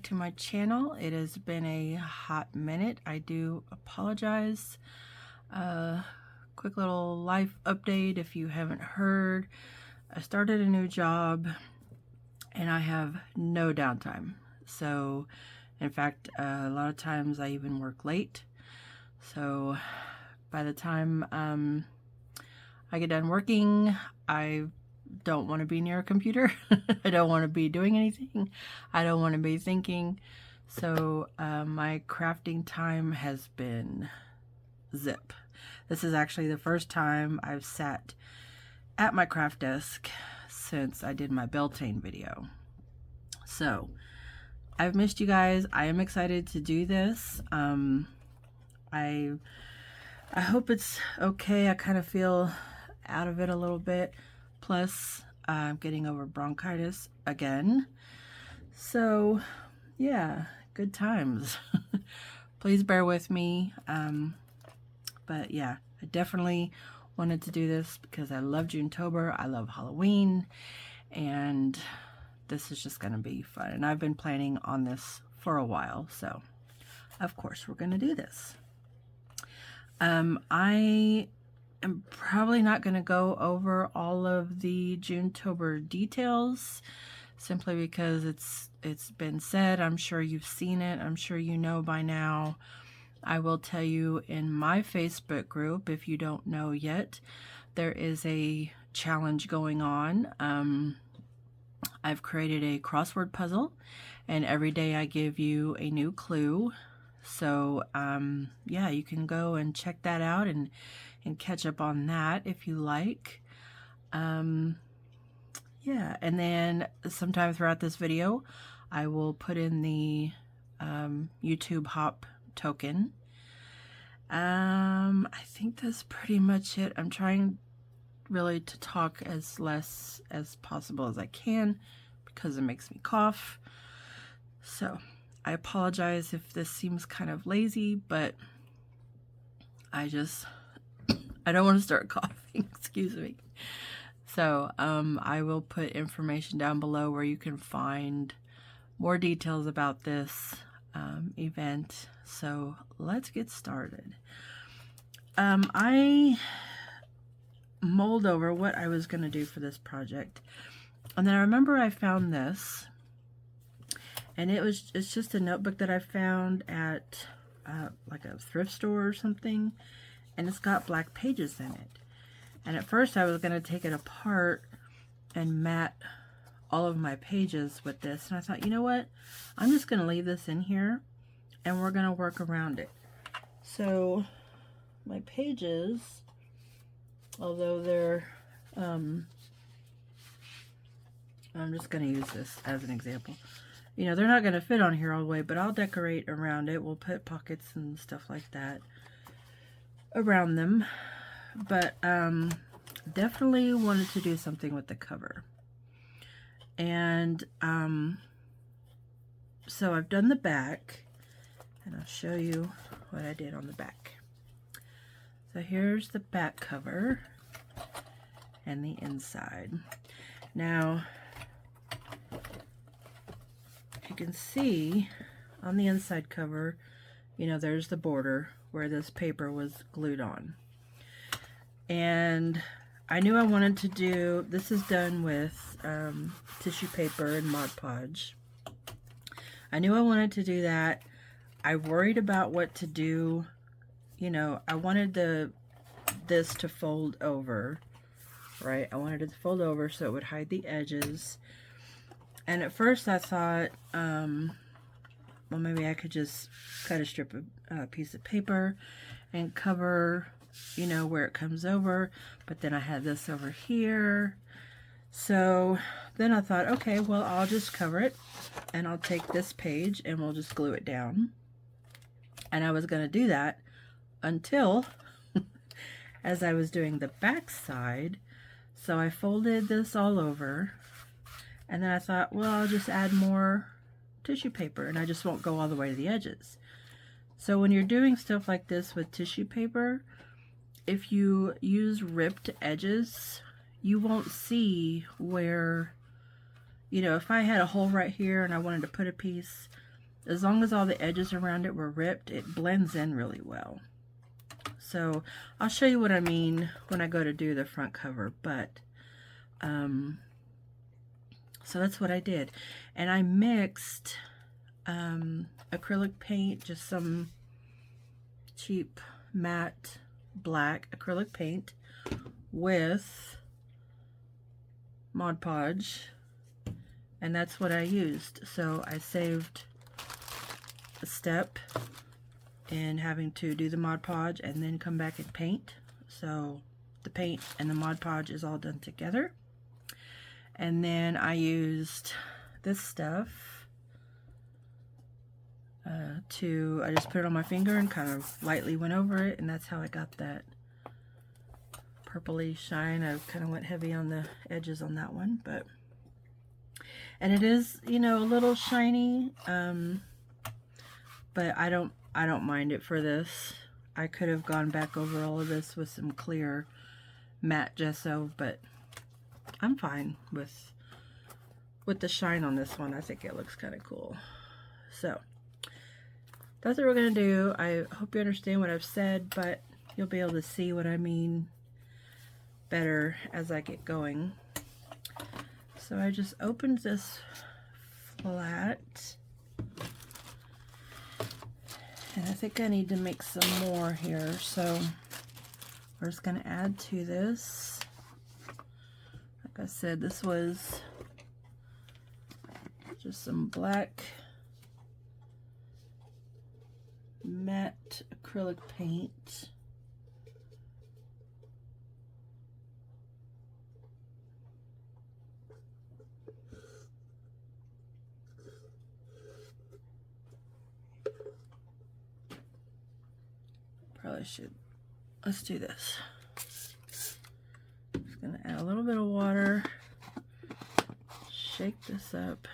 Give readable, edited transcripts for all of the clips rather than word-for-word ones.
to my channel. It has been a hot minute. I do apologize. Quick little life update if you haven't heard. I started a new job and I have no downtime. So, in fact, a lot of times I even work late. So, by the time I get done working, I don't want to be near a computer. I don't want to be doing anything. I don't want to be thinking. So my crafting time has been zip. This is actually the first time I've sat at my craft desk since I did my Beltane video. So I've missed you guys. I am excited to do this. I hope it's okay. I kind of feel out of it a little bit. Plus, I'm getting over bronchitis again. So, yeah, good times. Please bear with me. But yeah, I definitely wanted to do this because I love Junetober. I love Halloween. And this is just going to be fun. And I've been planning on this for a while. So, of course, we're going to do this. I'm probably not going to go over all of the Junetober details simply because it's been said. I'm sure you've seen it. I'm sure you know by now. I will tell you in my Facebook group, if you don't know yet, there is a challenge going on. I've created a crossword puzzle and every day I give you a new clue. So, yeah, you can go and check that out and catch up on that if you like. Yeah, and then sometime throughout this video, I will put in the YouTube Hop token. I think that's pretty much it. I'm trying really to talk as less as possible as I can because it makes me cough. So, I apologize if this seems kind of lazy, but I don't want to start coughing, excuse me. So, I will put information down below where you can find more details about this event. So, let's get started. I mulled over what I was going to do for this project. And then I remember I found this. And it's just a notebook that I found at like a thrift store or something. And it's got black pages in it. And at first I was going to take it apart and mat all of my pages with this. And I thought, you know what? I'm just going to leave this in here and we're going to work around it. So my pages, although they're, I'm just going to use this as an example. You know, they're not going to fit on here all the way, but I'll decorate around it. We'll put pockets and stuff like that around them. But definitely wanted to do something with the cover. And so I've done the back, and I'll show you what I did on the back. So here's the back cover and the inside. Now, you can see on the inside cover, you know, there's the border where this paper was glued on. And I knew I wanted to do, this is done with tissue paper and Mod Podge. I knew I wanted to do that. I worried about what to do. You know, I wanted this to fold over, right? I wanted it to fold over so it would hide the edges. And at first I thought, well, maybe I could just cut a strip of piece of paper and cover, you know, where it comes over. But then I had this over here. So then I thought, okay, well, I'll just cover it and I'll take this page and we'll just glue it down. And I was going to do that until as I was doing the back side. So I folded this all over. And then I thought, well, I'll just add more tissue paper and I just won't go all the way to the edges. So when you're doing stuff like this with tissue paper, if you use ripped edges, you won't see where, you know, if I had a hole right here and I wanted to put a piece, as long as all the edges around it were ripped, it blends in really well. So I'll show you what I mean when I go to do the front cover, but so that's what I did. And I mixed acrylic paint, just some cheap matte black acrylic paint with Mod Podge, and that's what I used. So I saved a step in having to do the Mod Podge and then come back and paint. So the paint and the Mod Podge is all done together. And then I used this stuff I just put it on my finger and kind of lightly went over it, and that's how I got that purpley shine. I kind of went heavy on the edges on that one, and it is, you know, a little shiny, but I don't mind it for this. I could have gone back over all of this with some clear matte gesso, but I'm fine with the shine on this one. I think it looks kind of cool. So that's what we're going to do. I hope you understand what I've said, but you'll be able to see what I mean better as I get going. So I just opened this flat, and I think I need to make some more here. So we're just going to add to this. Like I said, this was just some black matte acrylic paint. Probably should. Let's do this. Just gonna add a little bit of water, shake this up.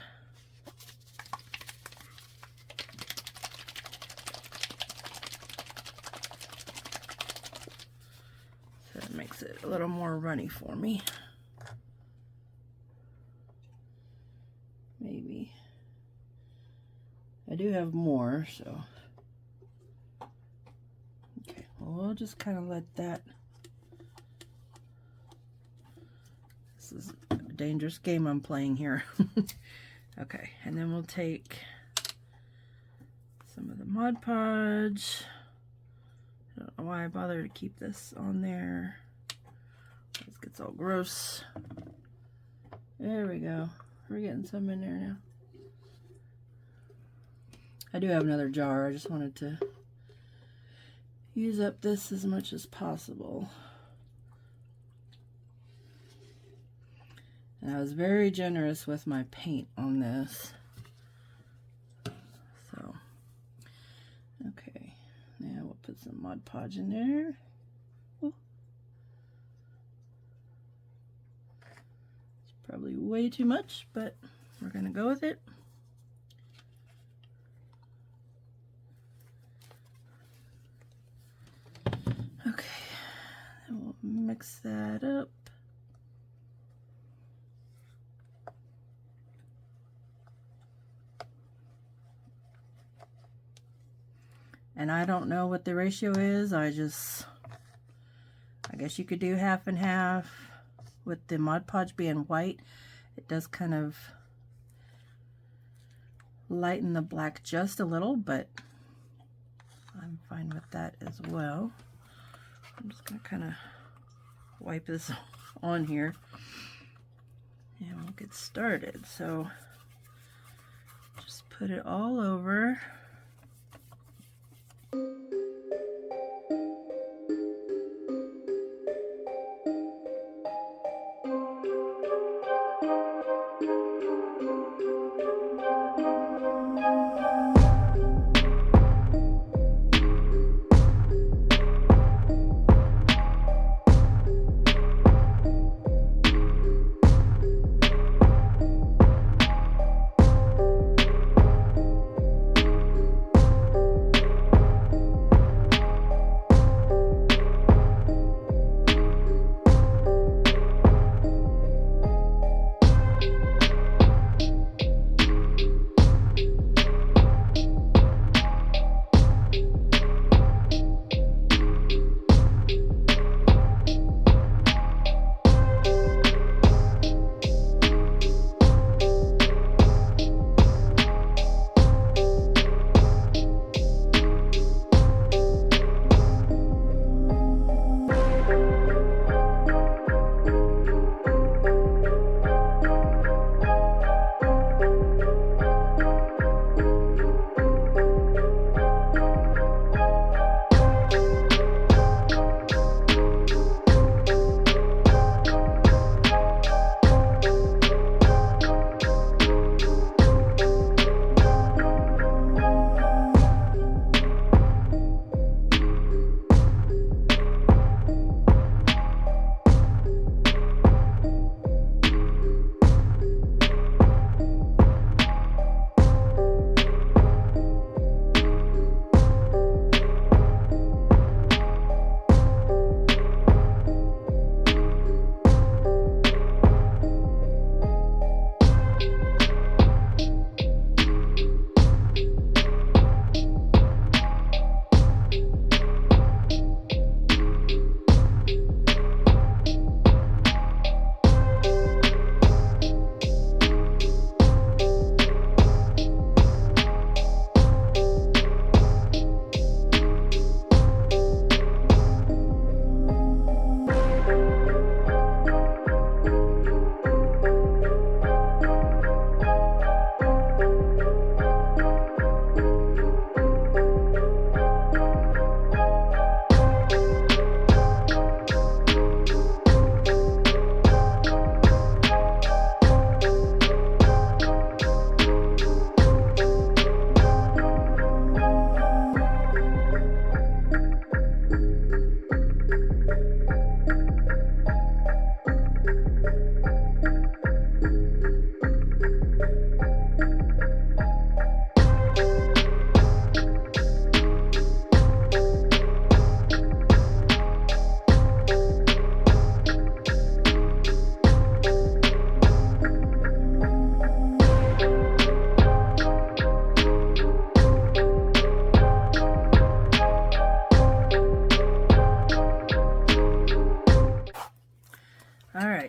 So it makes it a little more runny for me. Maybe. I do have more, so. Okay, well, we'll just kind of let that. This is a dangerous game I'm playing here. Okay, and then we'll take some of the Mod Podge. I don't know why I bother to keep this on there. This gets all gross. There we go. We're getting some in there now. I do have another jar. I just wanted to use up this as much as possible. And I was very generous with my paint on this. So, okay. Now we'll put some Mod Podge in there. Ooh. It's probably way too much, but we're going to go with it. Okay, and we'll mix that up. And I don't know what the ratio is. I guess you could do half and half. With the Mod Podge being white, it does kind of lighten the black just a little, but I'm fine with that as well. I'm just going to kind of wipe this on here and we'll get started. So just put it all over.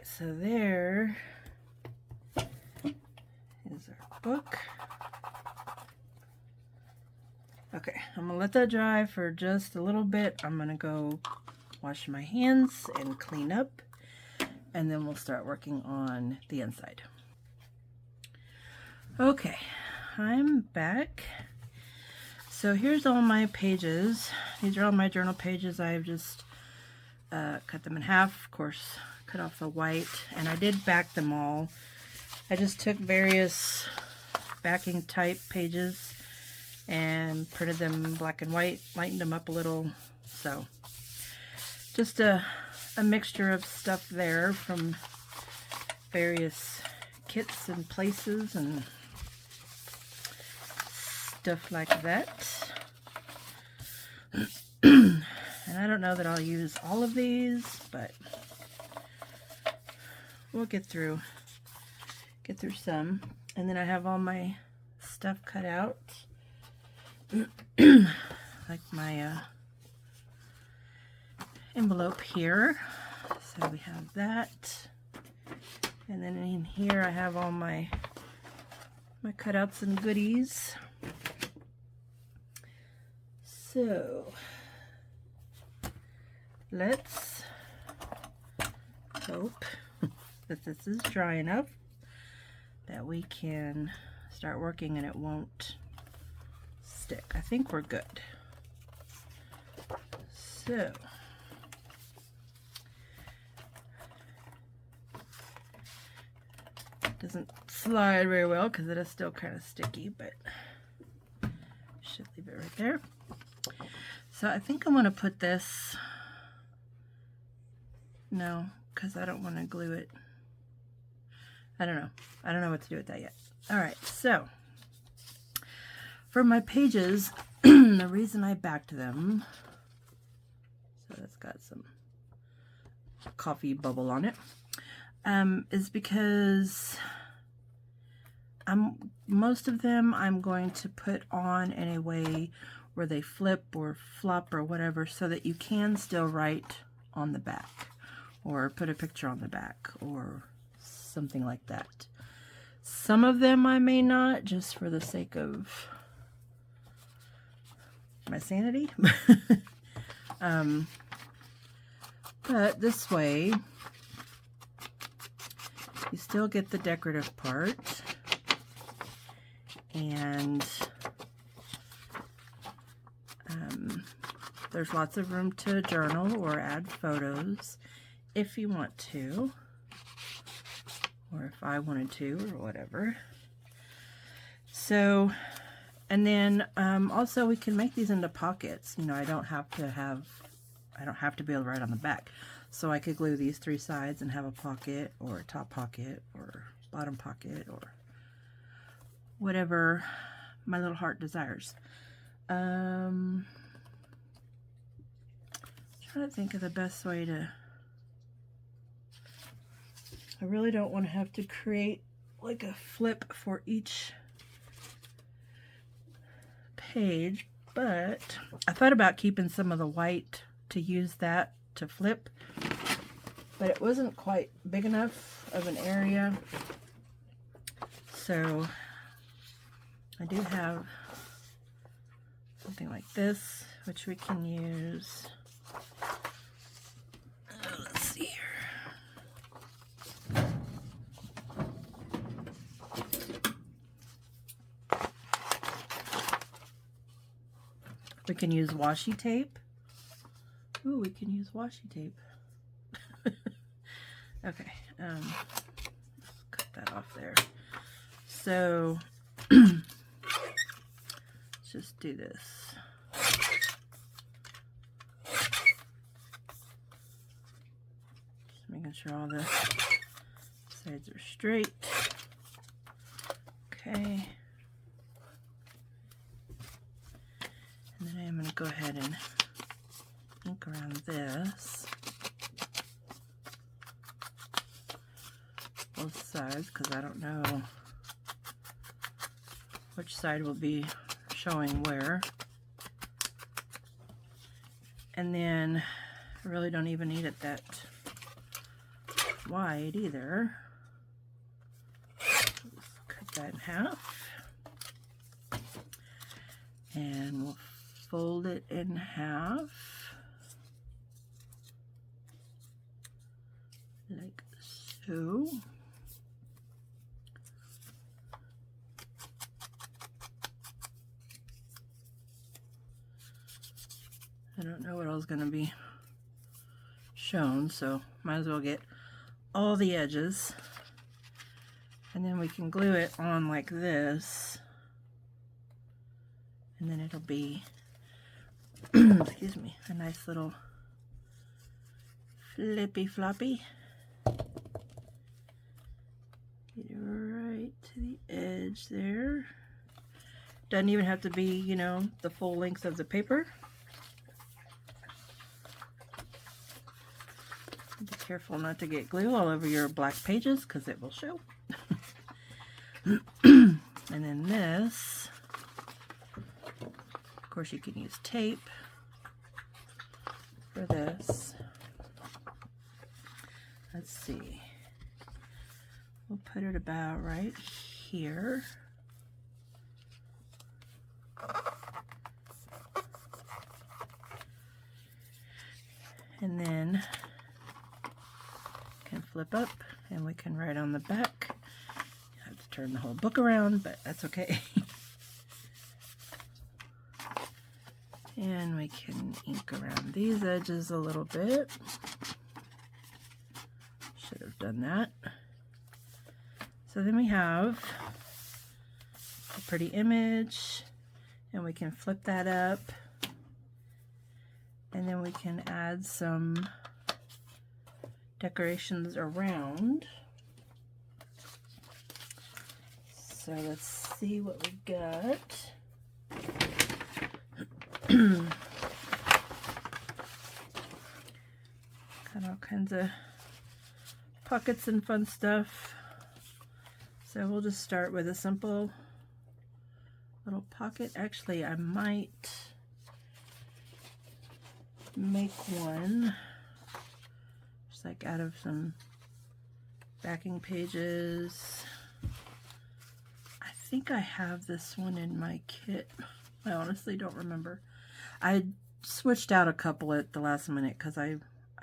so there is our book. Okay, I'm gonna let that dry for just a little bit. I'm gonna go wash my hands and clean up, and then we'll start working on the inside. Okay, I'm back. So here's all my pages. These are all my journal pages. I've just cut them in half, of course, cut off the white, and I did back them all. I just took various backing type pages and printed them black and white, lightened them up a little. So just a mixture of stuff there from various kits and places and stuff like that. And I don't know that I'll use all of these, but we'll get through some. And then I have all my stuff cut out, like my envelope here. So we have that, and then in here I have all my cutouts and goodies. So let's hope that this is dry enough that we can start working and it won't stick. I think we're good. So it doesn't slide very well because it is still kind of sticky, but should leave it right there. So I think I'm going to put this, no, because I don't want to glue it. I don't know what to do with that yet. All right, so for my pages, the reason I backed them, so that's got some coffee bubble on it, is because most of them I'm going to put on in a way where they flip or flop or whatever, so that you can still write on the back or put a picture on the back or something like that. Some of them I may not, just for the sake of my sanity. But this way you still get the decorative part, and there's lots of room to journal or add photos if you want to, or if I wanted to, or whatever. So, and then also we can make these into pockets. You know, I don't have to be able to write on the back. So I could glue these three sides and have a pocket, or a top pocket, or bottom pocket, or whatever my little heart desires. Trying to think of the best way to. I really don't want to have to create like a flip for each page, but I thought about keeping some of the white to use that to flip, but it wasn't quite big enough of an area. So I do have something like this, which we can use. Let's see here. We can use washi tape. Ooh, we can use washi tape. Okay, let's cut that off there. So let's just do this. Just making sure all the sides are straight. Okay. And then I'm going to go ahead and ink around this, both sides, because I don't know which side will be showing where. And then I really don't even need it that wide either. Just cut that in half. And we'll fold it in half. Like so. I don't know what else is going to be shown, so might as well get all the edges. And then we can glue it on like this. And then it'll be, excuse me, a nice little flippy floppy. Get it right to the edge there. Doesn't even have to be, you know, the full length of the paper. Be careful not to get glue all over your black pages because it will show. And then this, of course, you can use tape for this. Let's see. We'll put it about right here. And then can flip up and we can write on the back. You have to turn the whole book around, but that's okay. And we can ink around these edges a little bit. Should have done that. So then we have a pretty image, and we can flip that up, and then we can add some decorations around. So let's see what we got. Got all kinds of pockets and fun stuff. So we'll just start with a simple little pocket. Actually, I might make one just like out of some backing pages. I think I have this one in my kit. I honestly don't remember. I switched out a couple at the last minute because I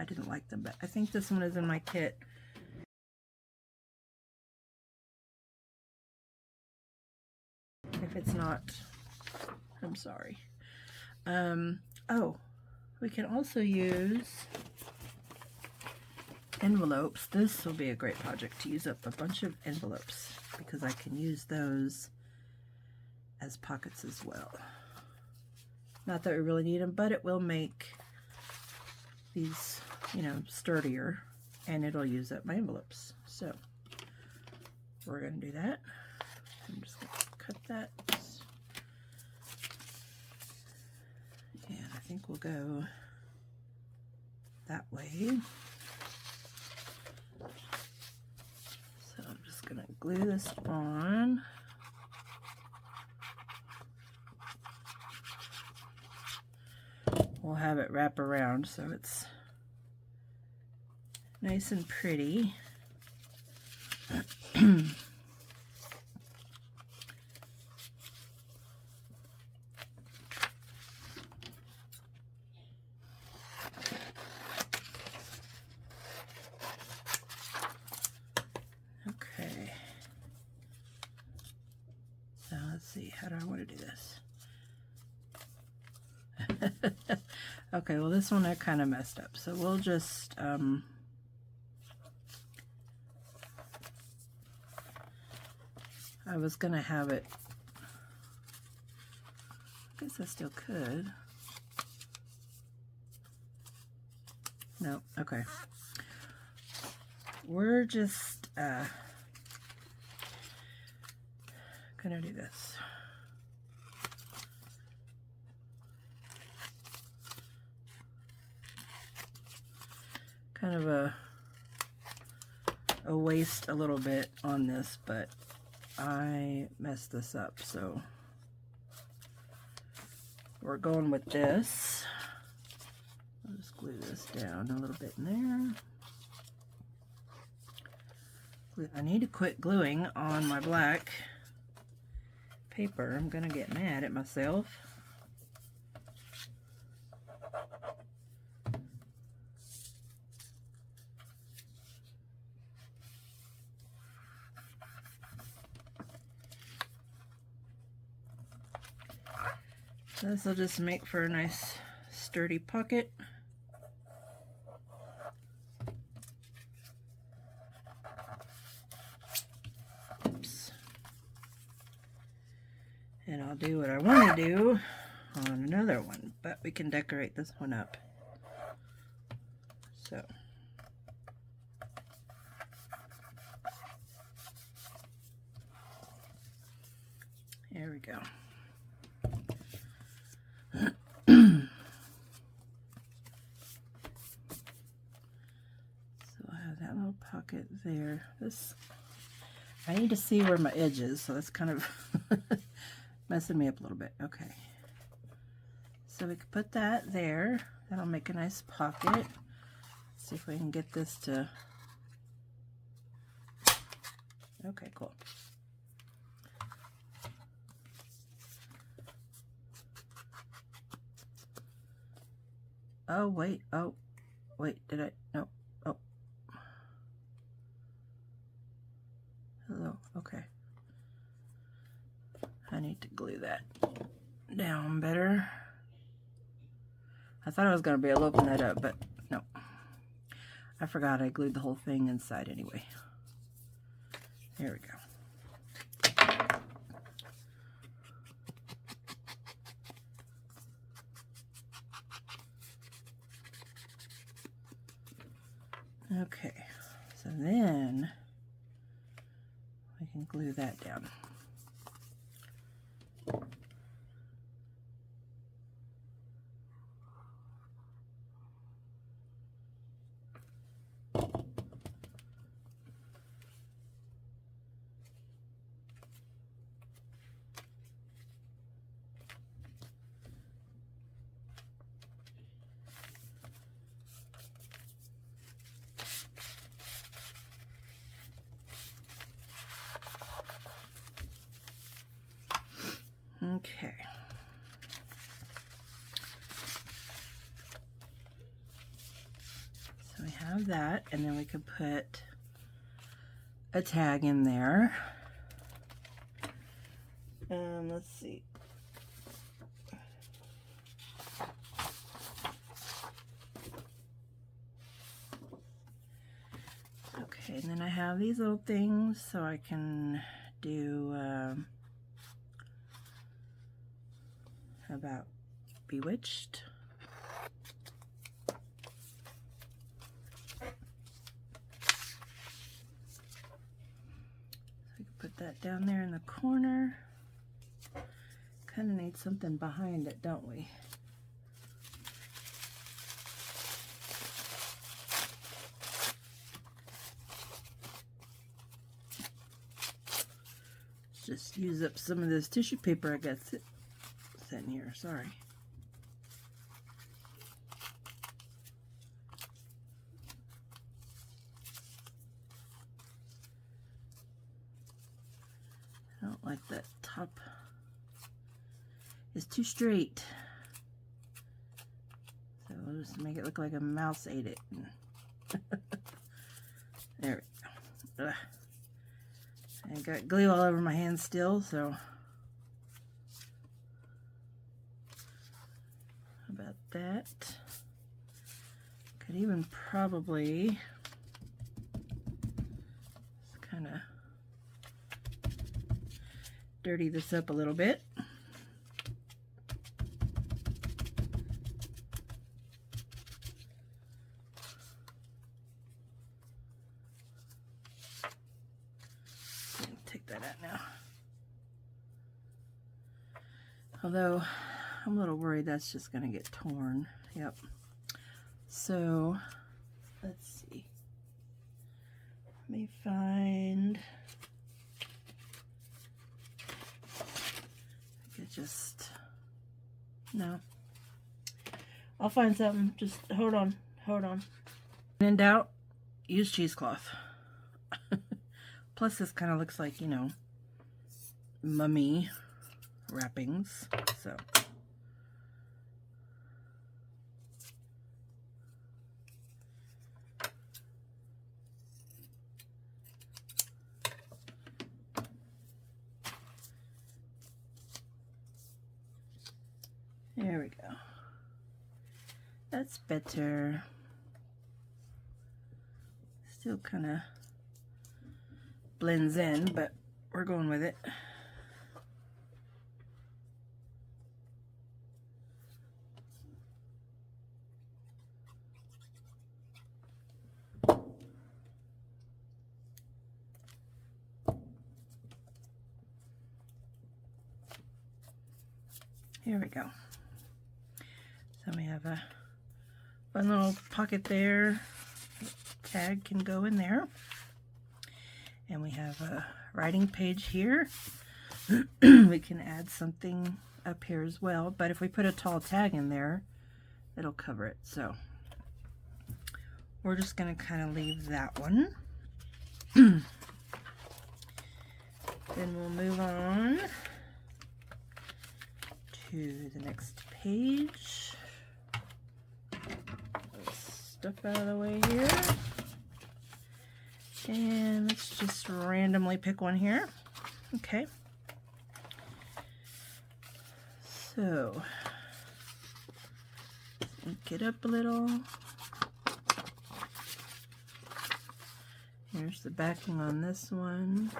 didn't like them, but I think this one is in my kit. If it's not, I'm sorry. Oh, we can also use envelopes. This will be a great project to use up a bunch of envelopes because I can use those as pockets as well. Not that we really need them, but it will make these, you know, sturdier, and it'll use up my envelopes. So we're going to do that. I'm just going to cut that. And I think we'll go that way. So I'm just going to glue this on. We'll have it wrap around so it's nice and pretty. Okay. So let's see, how do I want to do this? Okay, well this one I kind of messed up, so we'll just I was gonna have it, I guess I still could. No, okay. We're just gonna do this. Kind of a waste a little bit on this, but I messed this up, so we're going with this. I'll just glue this down a little bit in there. I need to quit gluing on my black paper. I'm gonna get mad at myself. This will just make for a nice sturdy pocket. Oops. And I'll do what I want to do on another one, but we can decorate this one up. So. There we go. Pocket there. This, I need to see where my edge is, so that's kind of messing me up a little bit. Okay, so we can put that there. That'll make a nice pocket. Let's see if we can get this to, okay, cool. Oh wait, did I, no. Hello, okay. I need to glue that down better. I thought I was going to be able to open that up, but no. I forgot I glued the whole thing inside anyway. There we go. Okay, so then we can glue that down. Okay. So we have that, and then we could put a tag in there. Let's see. Okay, and then I have these little things so I can do about Bewitched. So we can put that down there in the corner. Kind of need something behind it, don't we? Let's just use up some of this tissue paper I got in here, sorry. I don't like that top. It's too straight. So we'll just make it look like a mouse ate it. There we go. Ugh. I got glue all over my hands still, so about that. Could even probably kind of dirty this up a little bit. Take that out now. Although I'm a little worried that's just going to get torn. Yep. So let's see. Let me find. I could just. No. I'll find something. Just hold on. Hold on. When in doubt, use cheesecloth. Plus this kind of looks like, you know, mummy wrappings. So there we go. That's better. Still kind of blends in, but we're going with it. Here we go. So we have a fun little pocket there. Tag can go in there. And we have a writing page here. We can add something up here as well, but if we put a tall tag in there, it'll cover it. So we're just going to kind of leave that one. Then we'll move on to the next page. Stuff out of the way here. And let's just randomly pick one here. Okay. So, ink it up a little. Here's the backing on this one.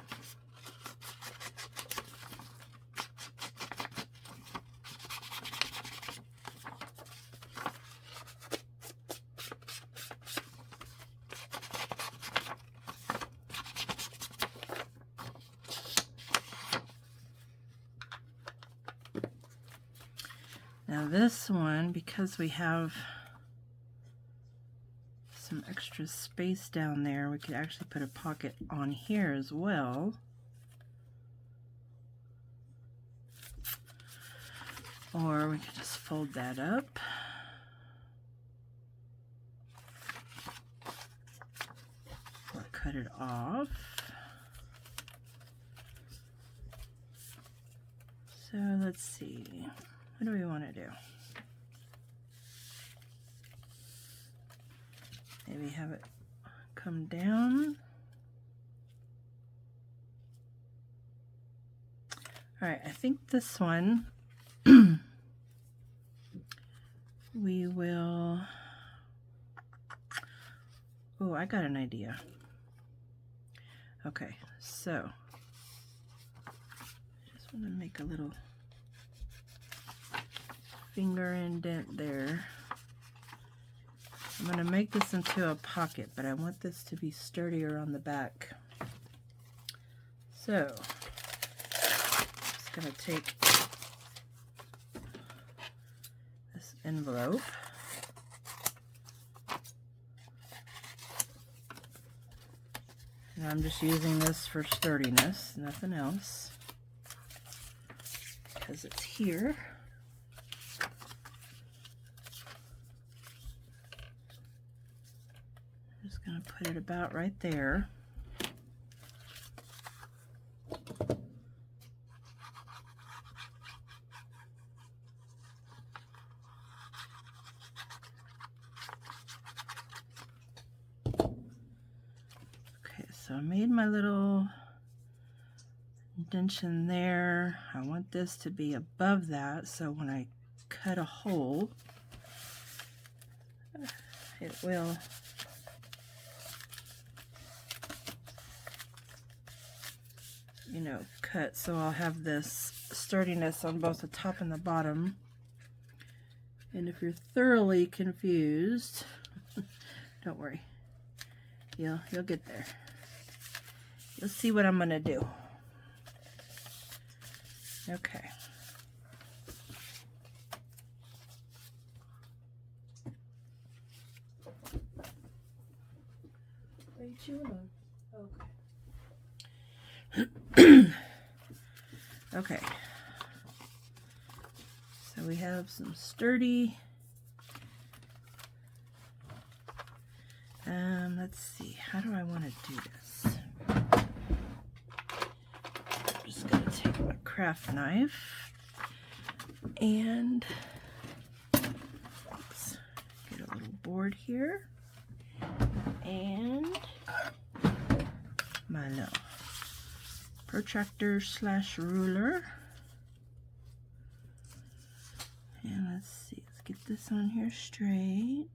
Now this one, because we have some extra space down there, we could actually put a pocket on here as well. Or we could just fold that up. Or cut it off. So let's see. What do we want to do? Maybe have it come down. All right, I think this one we will. Oh, I got an idea. Okay, so just want to make a little finger indent there. I'm going to make this into a pocket, but I want this to be sturdier on the back. So, I'm just going to take this envelope and I'm just using this for sturdiness, nothing else, because it's here. Going to put it about right there. Okay, so I made my little indentation there. I want this to be above that, so when I cut a hole, it will cut, so I'll have this sturdiness on both the top and the bottom. And if you're thoroughly confused, don't worry, you'll get there. You'll see what I'm gonna do. Okay. What are you chewing on? Okay. Okay, so we have some sturdy, let's see, how do I want to do this? take my craft knife and oops, get a little board here and my little protractor slash ruler. And let's see, let's get this on here straight-ish.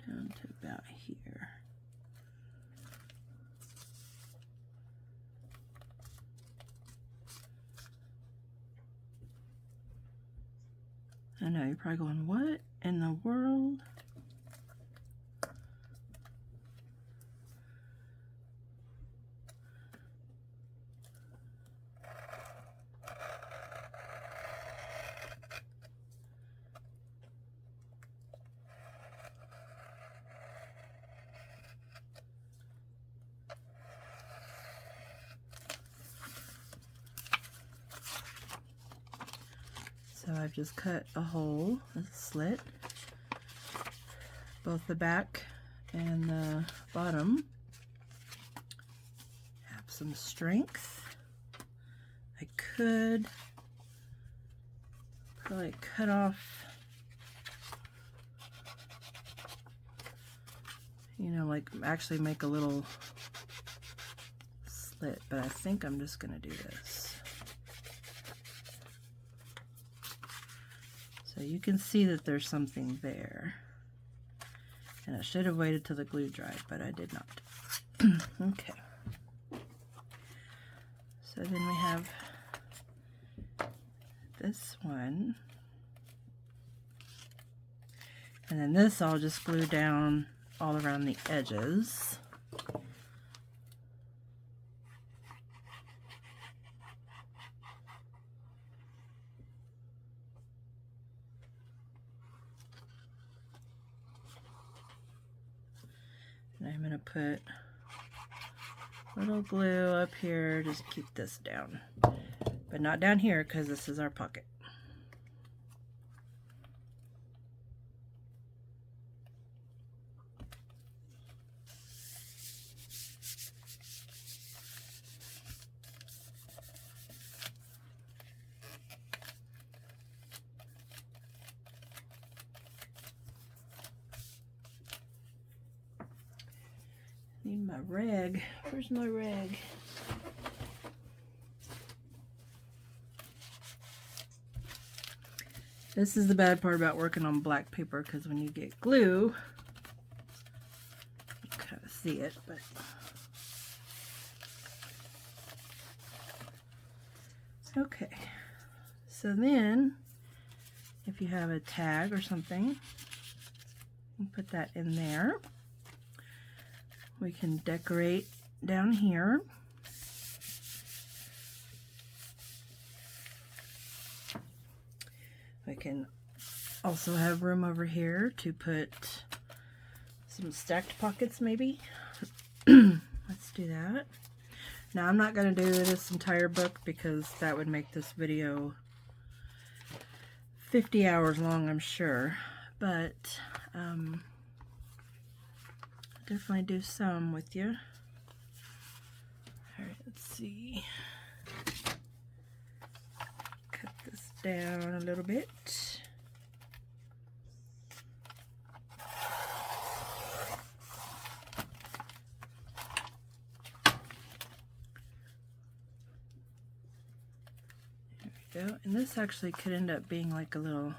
Down to about here. I know, you're probably going, what in the world? So I've just cut a hole, a slit, both the back and the bottom have some strength. I could probably cut off, you know, like actually make a little slit, but I think I'm just gonna do this. So you can see that there's something there. And I should have waited till the glue dried, but I did not. Okay. So then we have this one. And then this I'll just glue down all around the edges. And I'm going to put a little glue up here, just keep this down. But not down here because this is our pocket. Need my rag. Where's my rag? This is the bad part about working on black paper, because when you get glue, you kind of see it, but okay. So then, if you have a tag or something, you put that in there. We can decorate down here. We can also have room over here to put some stacked pockets maybe. Let's do that. Now I'm not going to do this entire book because that would make this video 50 hours long, I'm sure. But definitely do some with you. Alright, let's see. Cut this down a little bit. There we go. And this actually could end up being like a little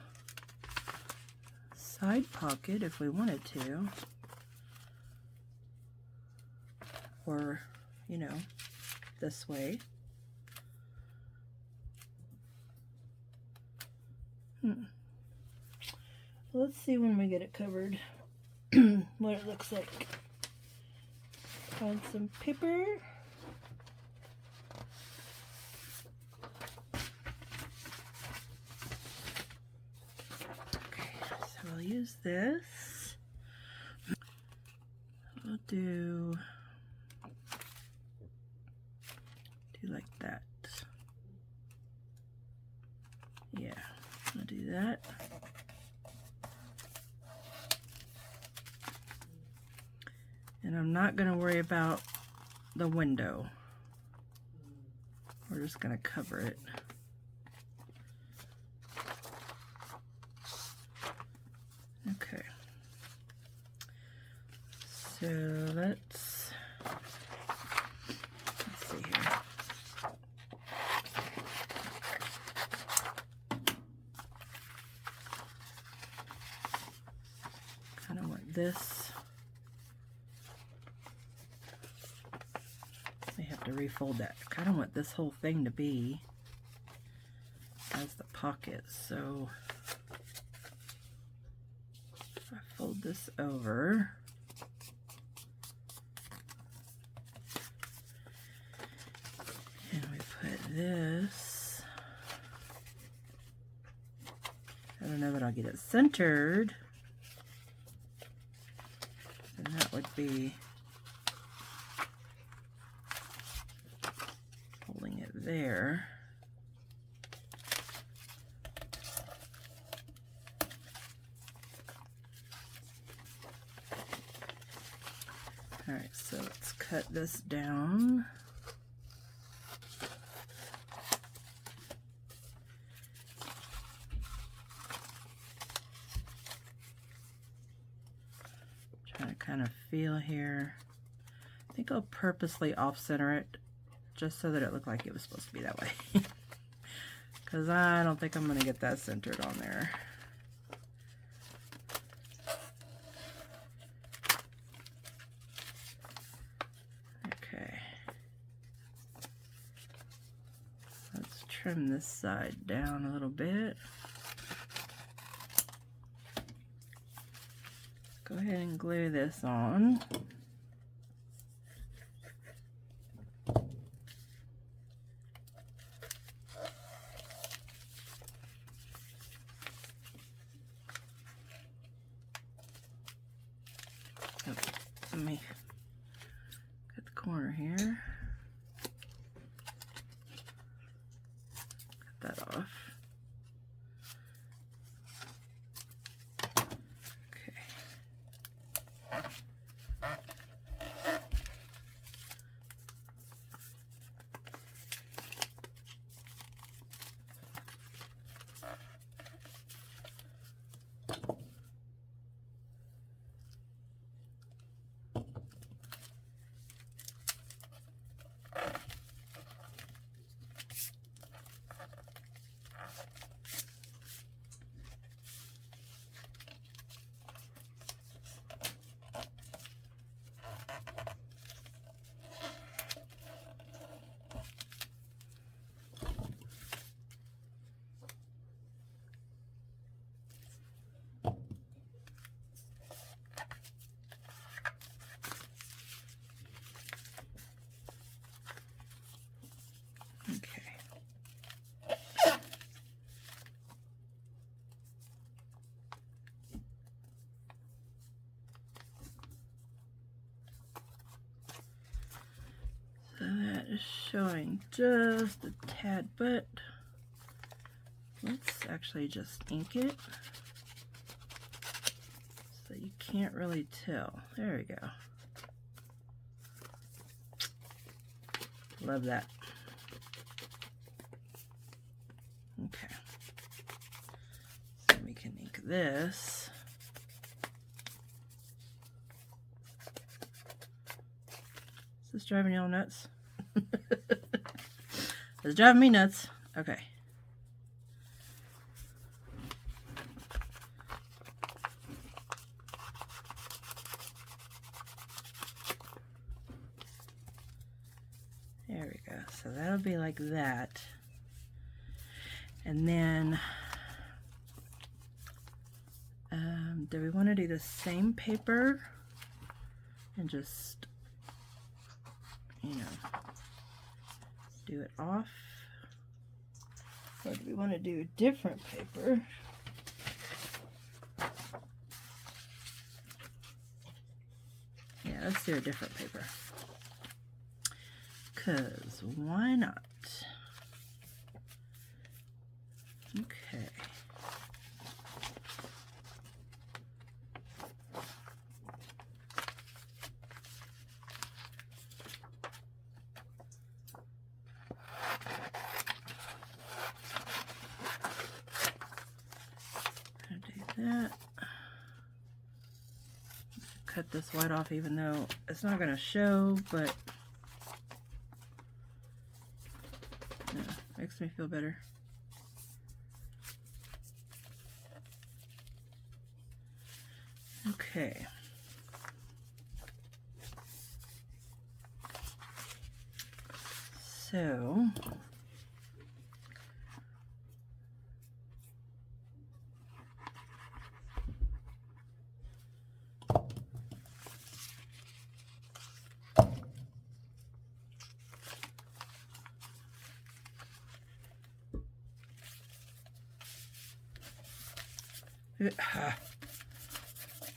side pocket if we wanted to. Or, you know, this way. Let's see when we get it covered what it looks like. Find some paper. Okay, so I'll use this. I'll do like that. Yeah, I'll do that. And I'm not going to worry about the window. We're just going to cover it. Okay. So let's see here. Kind of want this. I have to refold that. I kind of want this whole thing to be as the pocket. So if I fold this over, and we put this, I don't know that I'll get it centered, and that would be holding it there. All right, so let's cut this down. Trying to kind of feel here. I think I'll purposely off-center it just so that it looked like it was supposed to be that way. Because I don't think I'm going to get that centered on there. Okay. Let's trim this side down a little bit. Go ahead and glue this on. Let me cut the corner here. Cut that off. So that is showing just a tad, but let's actually just ink it so you can't really tell. There we go. Love that. Okay. So we can ink this. Is this driving y'all nuts? It's driving me nuts. Okay. There we go. So that'll be like that. And then, do we want to do the same paper and just, you know, do it off? Or do we want to do a different paper? Yeah, let's do a different paper. 'Cause why not? Okay. that. Cut this white off even though it's not going to show, but yeah, makes me feel better. Okay. So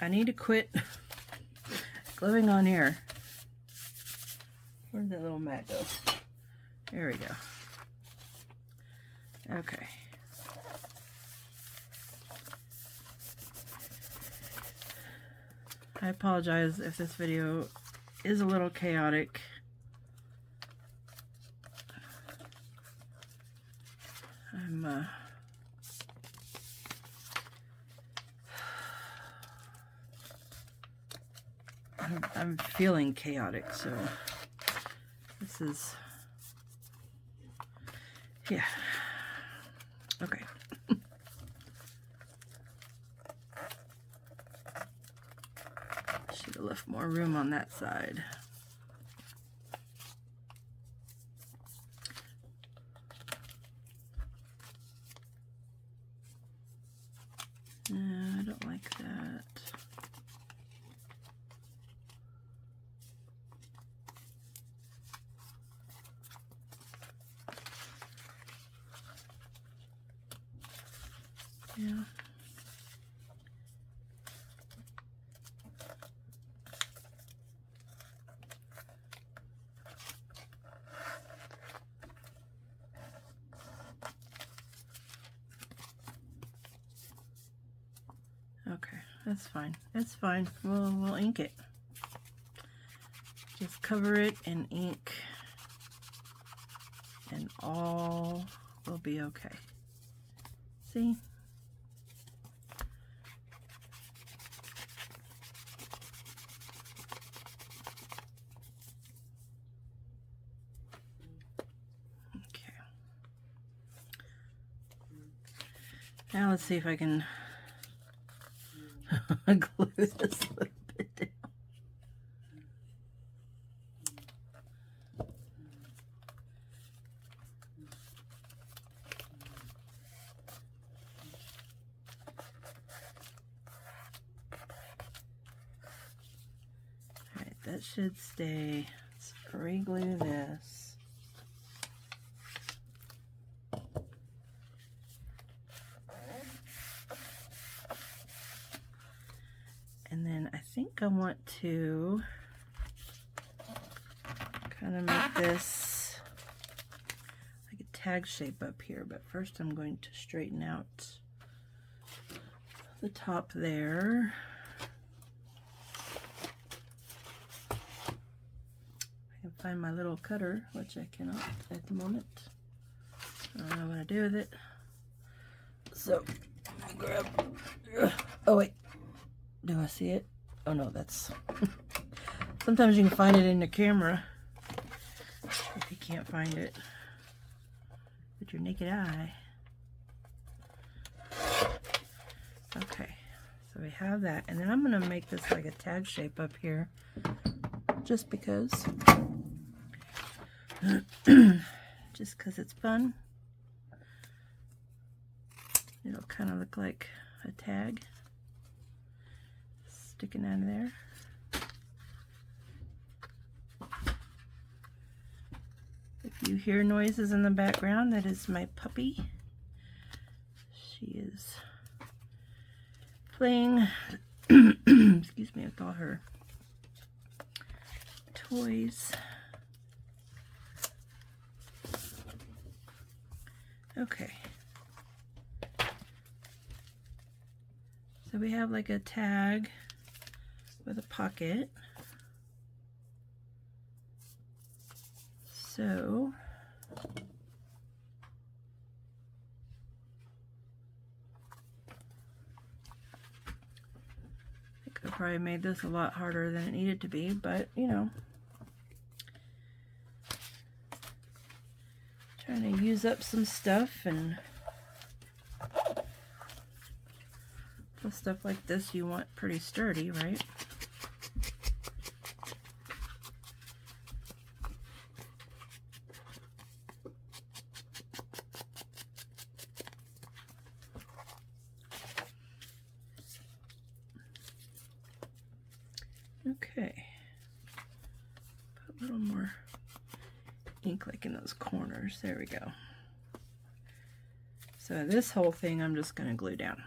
I need to quit gluing on here. Where did that little mat go? There we go. Okay. I apologize if this video is a little chaotic. I'm feeling chaotic, so this is, yeah, okay. Should have left more room on that side. I don't like that. Yeah. Okay, that's fine. That's fine. We'll ink it. Just cover it in ink and all will be okay. See? Okay. Now let's see if I can glue this a little bit down. Alright, that should stay. Let's re-glue this. And then I think I want to kind of make this like a tag shape up here, but first I'm going to straighten out the top there. I can find my little cutter, which I cannot at the moment. I don't know what to do with it. So I'm gonna grab, oh wait. Do I see it? Oh no, that's... Sometimes you can find it in the camera if you can't find it with your naked eye. Okay, so we have that. And then I'm going to make this like a tag shape up here just because. Just because it's fun. It'll kind of look like a tag sticking out of there. If you hear noises in the background, that is my puppy. She is playing, excuse me, with all her toys. Okay. So we have like a tag with a pocket. So Could have probably made this a lot harder than it needed to be, but you know. Trying to use up some stuff, and with stuff like this you want pretty sturdy, right? Okay, put a little more ink like in those corners. There we go. So this whole thing I'm just going to glue down.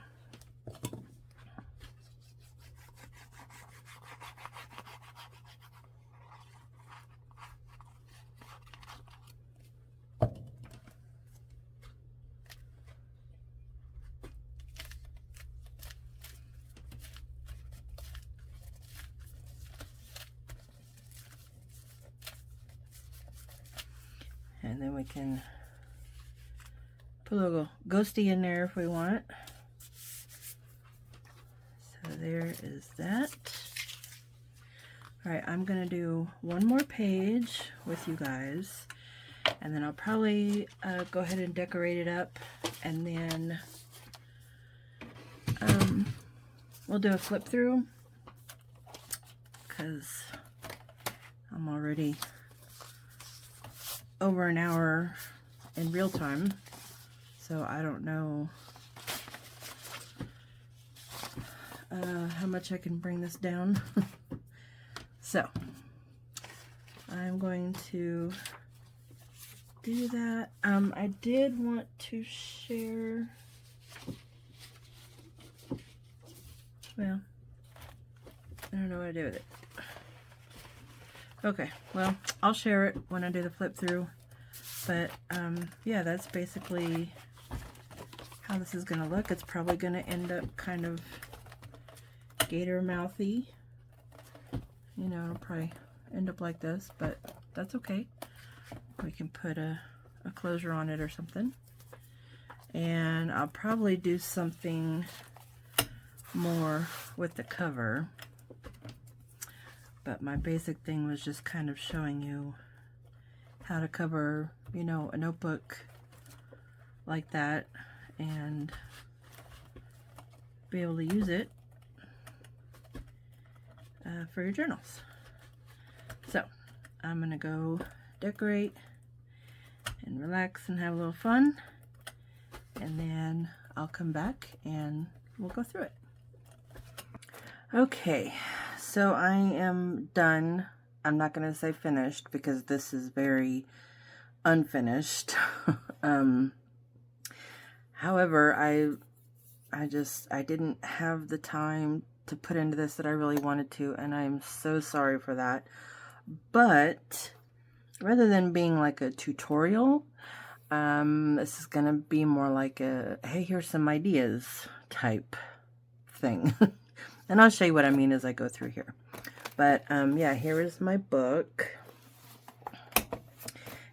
And then we can put a little ghosty in there if we want. So there is that. All right, I'm gonna do one more page with you guys, and then I'll probably go ahead and decorate it up, and then we'll do a flip through, because I'm already over an hour in real time, so I don't know how much I can bring this down. So I'm going to do that. I did want to share, well, I don't know what to do with it. Okay, well, I'll share it when I do the flip through, but yeah, that's basically how this is going to look. It's probably going to end up kind of gator mouthy, you know, it'll probably end up like this, but that's okay. We can put a closure on it or something, and I'll probably do something more with the cover. But my basic thing was just kind of showing you how to cover, you know, a notebook like that and be able to use it for your journals. So I'm gonna go decorate and relax and have a little fun, and then I'll come back and we'll go through it. Okay, so I am done. I'm not going to say finished because this is very unfinished. However, I didn't have the time to put into this that I really wanted to, and I'm so sorry for that. But rather than being like a tutorial, this is going to be more like a, hey, here's some ideas type thing. And I'll show you what I mean as I go through here. But yeah, here is my book.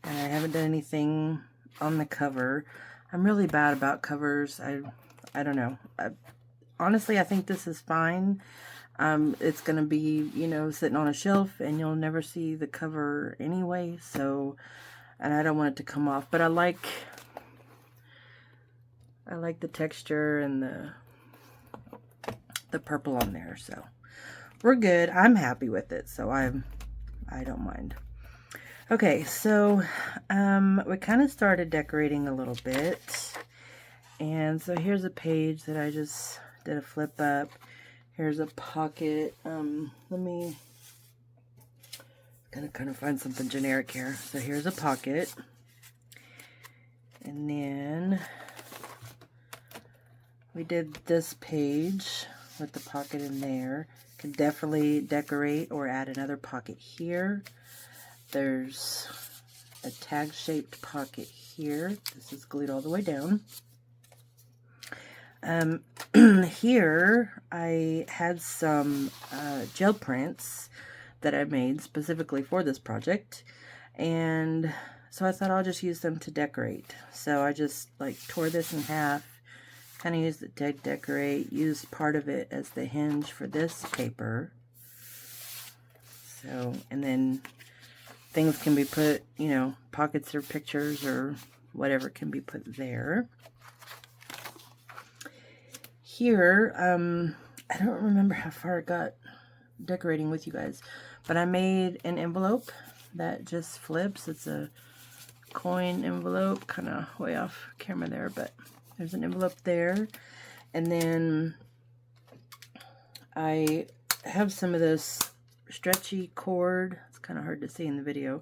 And I haven't done anything on the cover. I'm really bad about covers. I don't know. Honestly, I think this is fine. It's going to be, you know, sitting on a shelf, and you'll never see the cover anyway. So, and I don't want it to come off. But I like the texture and the purple on there, so we're good. I'm happy with it, so I don't mind. Okay, so we kind of started decorating a little bit, and so here's a page that I just did a flip up. Here's a pocket. Let me kind of find something generic here. So here's a pocket, and then we did this page with the pocket in there. Can definitely decorate or add another pocket here. There's a tag shaped pocket here. This is glued all the way down. Here I had some gel prints that I made specifically for this project, and so I thought I'll just use them to decorate. So I just like tore this in half, kind of used it to decorate. Used part of it as the hinge for this paper. So, and then things can be put, you know, pockets or pictures or whatever can be put there. Here, I don't remember how far it got decorating with you guys, but I made an envelope that just flips. It's a coin envelope, kind of way off camera there, but there's an envelope there. And then I have some of this stretchy cord. It's kind of hard to see in the video,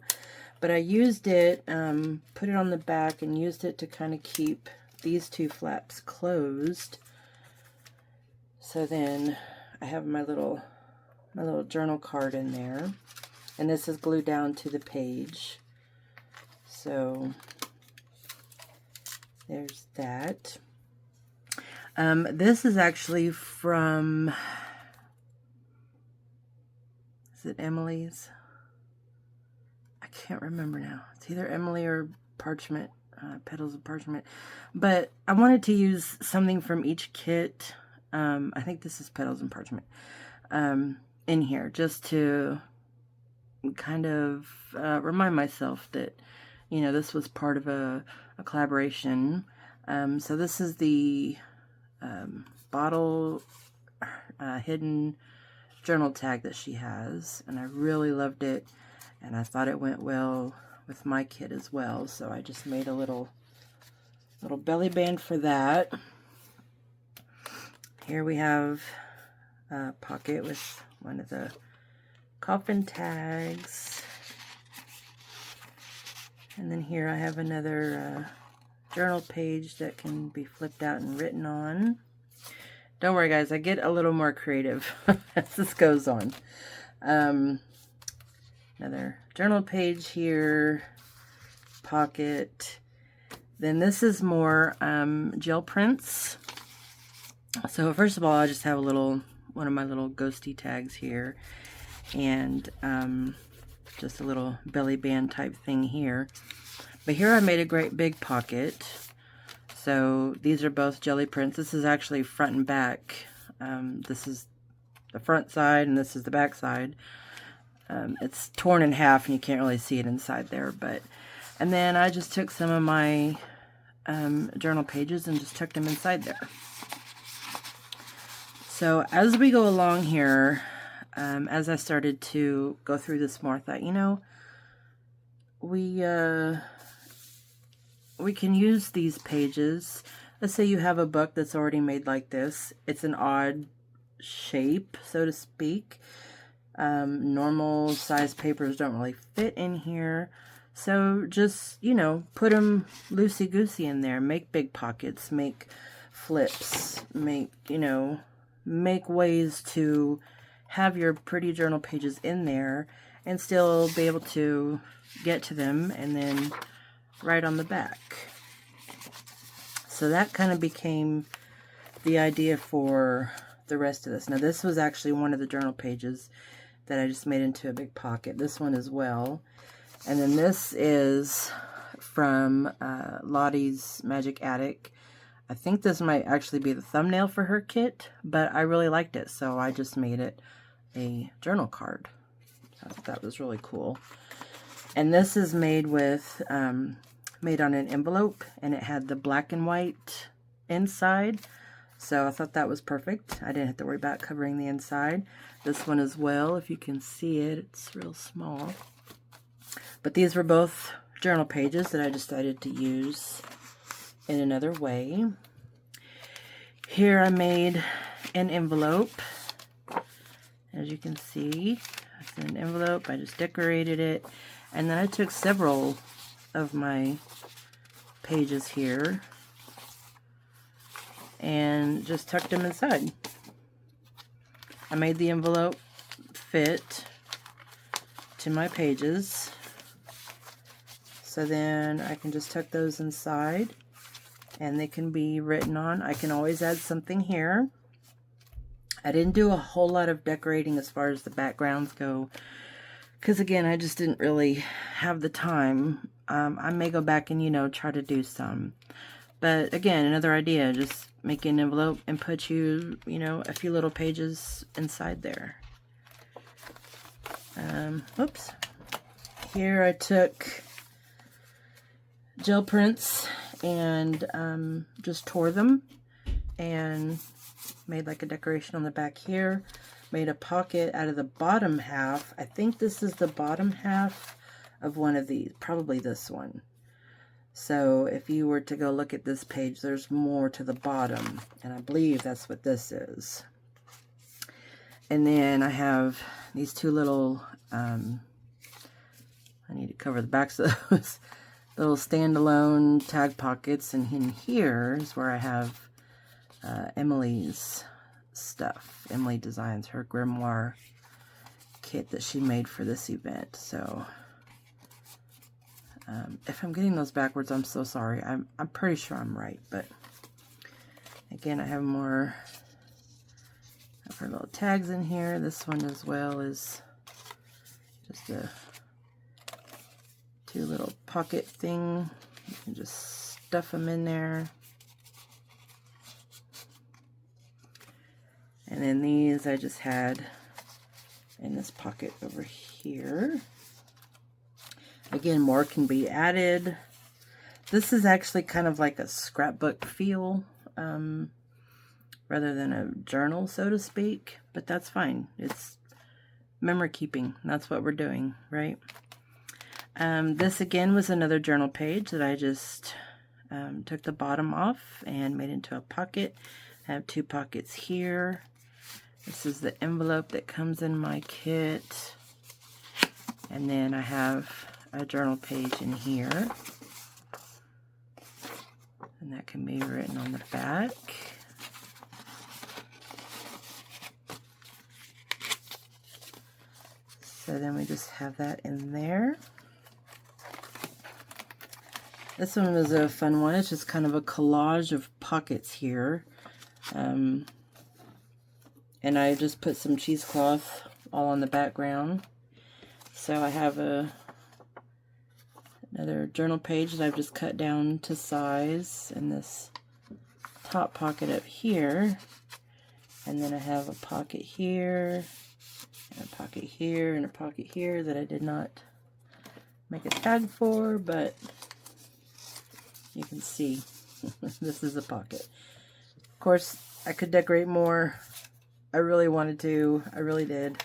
but I used it, put it on the back and used it to kind of keep these two flaps closed. So then I have my little journal card in there, and this is glued down to the page. So there's that. This is actually from, is it Emily's? I can't remember now. It's either Emily or Parchment, Petals of Parchment. But I wanted to use something from each kit. I think this is Petals and Parchment, in here, just to kind of remind myself that, you know, this was part of a collaboration. So this is the bottle hidden journal tag that she has, and I really loved it, and I thought it went well with my kit as well, so I just made a little belly band for that. Here we have a pocket with one of the coffin tags. And then here I have another journal page that can be flipped out and written on. Don't worry guys, I get a little more creative as this goes on. Another journal page here, pocket. Then this is more gel prints. So first of all, I just have one of my little ghosty tags here, and just a little belly band type thing here. But here I made a great big pocket. So these are both jelly prints. This is actually front and back. This is the front side and this is the back side. It's torn in half and you can't really see it inside there. And then I just took some of my journal pages and just tucked them inside there. So as we go along here, as I started to go through this more, I thought, you know, we can use these pages. Let's say you have a book that's already made like this. It's an odd shape, so to speak. Normal size papers don't really fit in here. So just, you know, put them loosey-goosey in there. Make big pockets, make flips, make ways to have your pretty journal pages in there and still be able to get to them and then write on the back. So that kind of became the idea for the rest of this. Now this was actually one of the journal pages that I just made into a big pocket. This one as well. And then this is from Lottie's Magic Attic. I think this might actually be the thumbnail for her kit, but I really liked it, so I just made it a journal card. I thought that was really cool. And this is made with, made on an envelope, and it had the black and white inside, so I thought that was perfect. I didn't have to worry about covering the inside. This one as well, if you can see it, it's real small. But these were both journal pages that I decided to use in another way. Here I made an envelope. As you can see, it's an envelope. I just decorated it. And then I took several of my pages here and just tucked them inside. I made the envelope fit to my pages. So then I can just tuck those inside and they can be written on. I can always add something here. I didn't do a whole lot of decorating as far as the backgrounds go, because again, I just didn't really have the time. I may go back and, try to do some. But again, another idea, just make an envelope and put you know, a few little pages inside there. Oops. Here I took gel prints and just tore them and made like a decoration on the back here. Made a pocket out of the bottom half. I think this is the bottom half of one of these, probably this one. So if you were to go look at this page, there's more to the bottom, and I believe that's what this is. And then I have these two little, I need to cover the backs of those, little standalone tag pockets, and in here is where I have Emily's stuff. Emily designs her grimoire kit that she made for this event. So if I'm getting those backwards, I'm so sorry. I'm pretty sure I'm right, but again, I have more of her little tags in here. This one as well is just a two little pocket thing. You can just stuff them in there. And then these I just had in this pocket over here. Again, more can be added. This is actually kind of like a scrapbook feel, rather than a journal, so to speak, but that's fine. It's memory keeping. That's what we're doing, right? This again was another journal page that I just took the bottom off and made into a pocket. I have two pockets here. This is the envelope that comes in my kit. And then I have a journal page in here. And that can be written on the back. So then we just have that in there. This one was a fun one. It's just kind of a collage of pockets here. And I just put some cheesecloth all on the background. So I have another journal page that I've just cut down to size in this top pocket up here. And then I have a pocket here, and a pocket here, and a pocket here that I did not make a tag for, but you can see this is a pocket. Of course, I could decorate more. I really wanted to. I really did.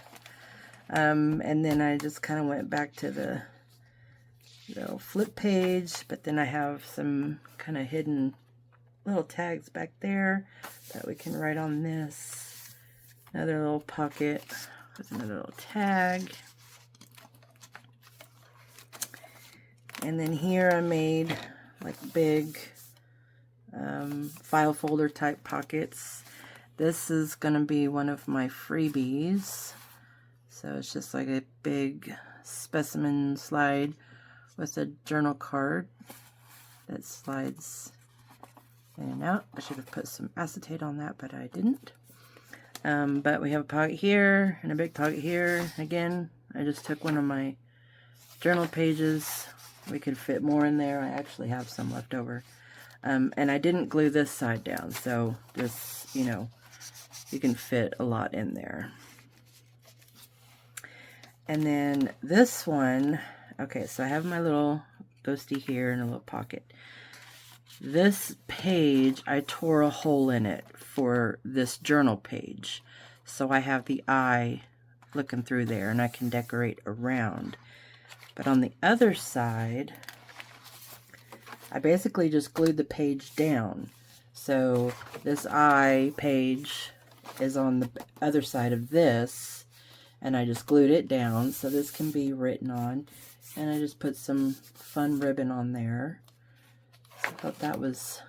And then I just kind of went back to the little flip page, but then I have some kind of hidden little tags back there that we can write on this. Another little pocket with another little tag. And then here I made like big file folder type pockets. This is going to be one of my freebies. So it's just like a big specimen slide with a journal card that slides in and out. I should have put some acetate on that, but I didn't. But we have a pocket here and a big pocket here. Again, I just took one of my journal pages. We could fit more in there. I actually have some left over. And I didn't glue this side down, so this, you know, you can fit a lot in there. And then this one, okay, so I have my little ghosty here in a little pocket. This page, I tore a hole in it for this journal page. So I have the eye looking through there, and I can decorate around. But on the other side, I basically just glued the page down. So this eye page is on the other side of this, and I just glued it down so this can be written on. And I just put some fun ribbon on there. So I thought that was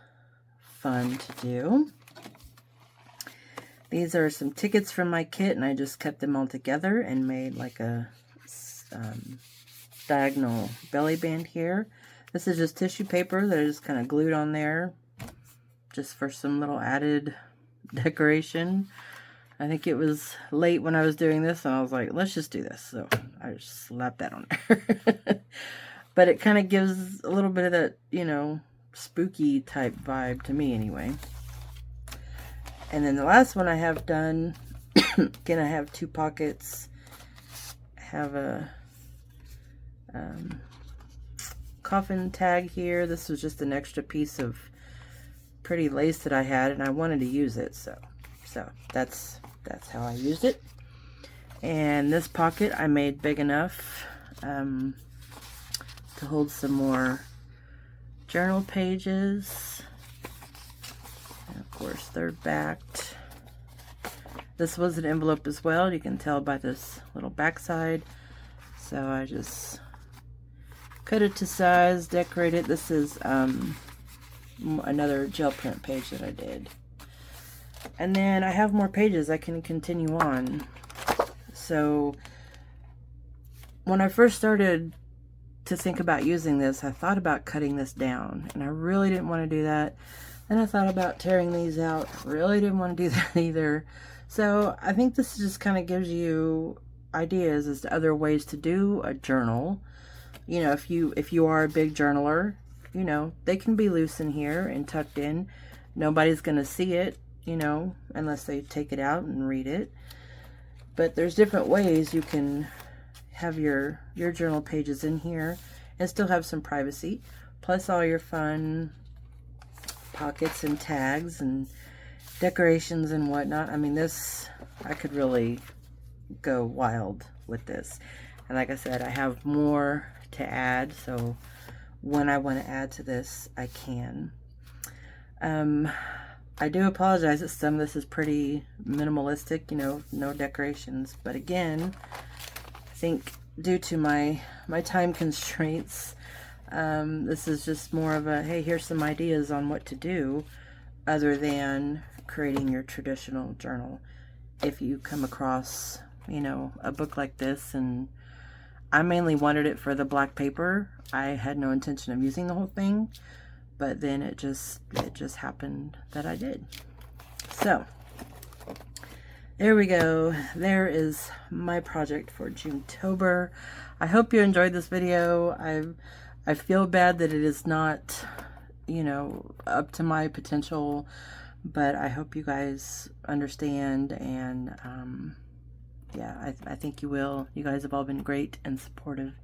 fun to do. These are some tickets from my kit, and I just kept them all together and made like a diagonal belly band here. This is just tissue paper that I just kind of glued on there just for some little added decoration. I think it was late when I was doing this, and I was like, let's just do this. So I just slapped that on there. But it kind of gives a little bit of that, you know, spooky type vibe to me anyway. And then the last one I have done, again, I have 2 pockets. I have a coffin tag here. This was just an extra piece of pretty lace that I had, and I wanted to use it, so that's how I used it. And this pocket I made big enough to hold some more journal pages. And of course, they're backed. This was an envelope as well. You can tell by this little back side. So I just cut it to size, decorate it. This is another gel print page that I did. And then I have more pages I can continue on. So when I first started to think about using this, I thought about cutting this down, and I really didn't want to do that. Then I thought about tearing these out. Really didn't want to do that either. So I think this just kind of gives you ideas as to other ways to do a journal. You know, if you are a big journaler, you know, they can be loose in here and tucked in. Nobody's going to see it, you know, unless they take it out and read it. But there's different ways you can have your journal pages in here and still have some privacy, plus all your fun pockets and tags and decorations and whatnot. I mean, this, I could really go wild with this. And like I said, I have more to add, so when I want to add to this, I can. I do apologize that some of this is pretty minimalistic, you know, no decorations. But again, I think due to my time constraints, this is just more of a, hey, here's some ideas on what to do other than creating your traditional journal. If you come across, you know, a book like this, and I mainly wanted it for the black paper. I had no intention of using the whole thing. But then it just happened that I did. So there we go. There is my project for Junetober. I hope you enjoyed this video. I feel bad that it is not, you know, up to my potential, but I hope you guys understand, and yeah, I think you will. You guys have all been great and supportive,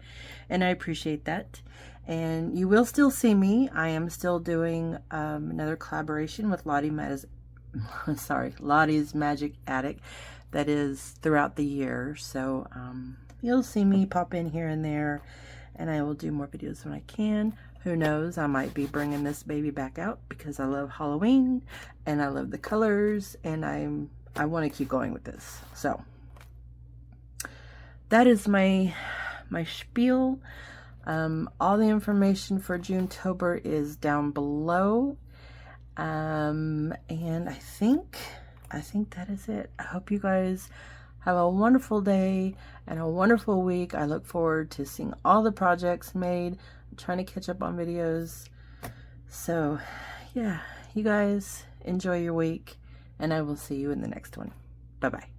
and I appreciate that. And you will still see me. I am still doing another collaboration with Lottie's Magic Attic. That is throughout the year. So you'll see me pop in here and there, and I will do more videos when I can. Who knows? I might be bringing this baby back out because I love Halloween and I love the colors, and I want to keep going with this. So that is my spiel. All the information for Junetober is down below. And I think that is it. I hope you guys have a wonderful day and a wonderful week. I look forward to seeing all the projects made. I'm trying to catch up on videos. So yeah, you guys enjoy your week, and I will see you in the next one. Bye-bye.